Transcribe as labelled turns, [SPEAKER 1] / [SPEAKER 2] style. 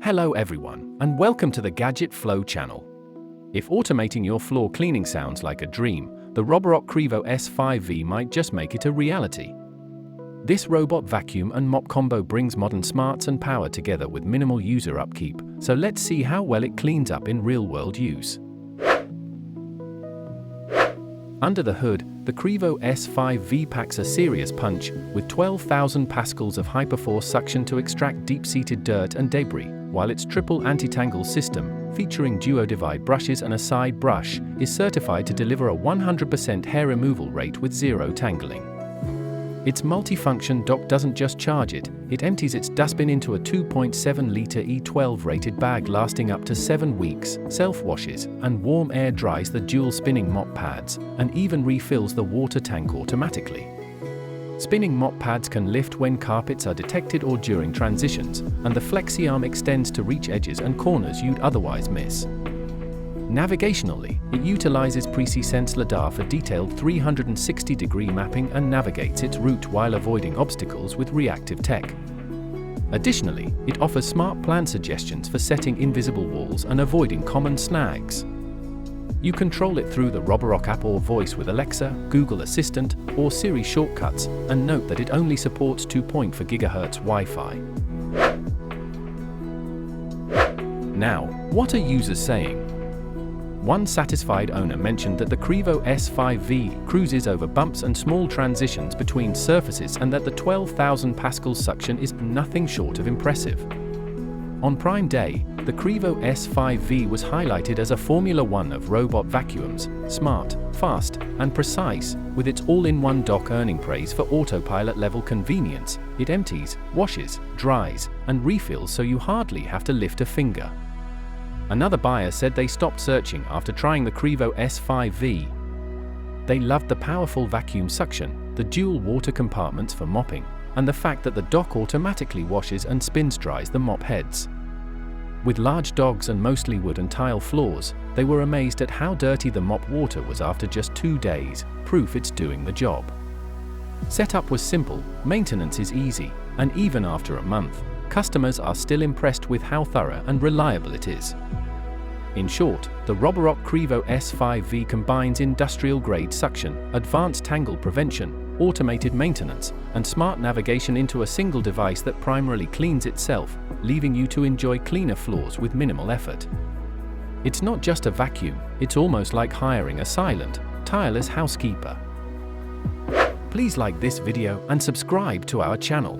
[SPEAKER 1] Hello everyone, and welcome to the Gadget Flow channel. If automating your floor cleaning sounds like a dream, the Roborock Qrevo S5V might just make it a reality. This robot vacuum and mop combo brings modern smarts and power together with minimal user upkeep, so let's see how well it cleans up in real-world use. Under the hood, the Qrevo S5V packs a serious punch, with 12,000 pascals of HyperForce suction to extract deep-seated dirt and debris, while its Triple Anti Tangle System, featuring DuoDivide brushes and a side brush, is certified to deliver a 100% hair removal rate with zero tangling. Its multifunction dock doesn't just charge it, it empties its dustbin into a 2.7-liter E12 rated bag lasting up to 7 weeks, self-washes, and warm air dries the dual-spinning mop pads, and even refills the water tank automatically. Spinning mop pads can lift when carpets are detected or during transitions, and the FlexiArm extends to reach edges and corners you'd otherwise miss. Navigationally, it utilizes PreciSense LiDAR for detailed 360-degree mapping and navigates its route while avoiding obstacles with Reactive Tech. Additionally, it offers SmartPlan suggestions for setting invisible walls and avoiding common snags. You control it through the Roborock app or voice with Alexa, Google Assistant, or Siri shortcuts, and note that it only supports 2.4 GHz Wi-Fi. Now, what are users saying? One satisfied owner mentioned that the Qrevo S5V cruises over bumps and small transitions between surfaces and that the 12,000 pascals suction is nothing short of impressive. On Prime Day, the Qrevo S5V was highlighted as a Formula One of robot vacuums, smart, fast, and precise, with its all-in-one dock earning praise for autopilot-level convenience. It empties, washes, dries, and refills so you hardly have to lift a finger. Another buyer said they stopped searching after trying the Qrevo S5V. They loved the powerful vacuum suction, the dual water compartments for mopping, and the fact that the dock automatically washes and spin-dries the mop heads. With large dogs and mostly wood and tile floors, they were amazed at how dirty the mop water was after just 2 days, proof it's doing the job. Setup was simple, maintenance is easy, and even after a month, customers are still impressed with how thorough and reliable it is. In short, the Roborock Qrevo S5V combines industrial-grade suction, advanced tangle prevention, automated maintenance, and smart navigation into a single device that primarily cleans itself, leaving you to enjoy cleaner floors with minimal effort. It's not just a vacuum, it's almost like hiring a silent, tireless housekeeper. Please like this video and subscribe to our channel.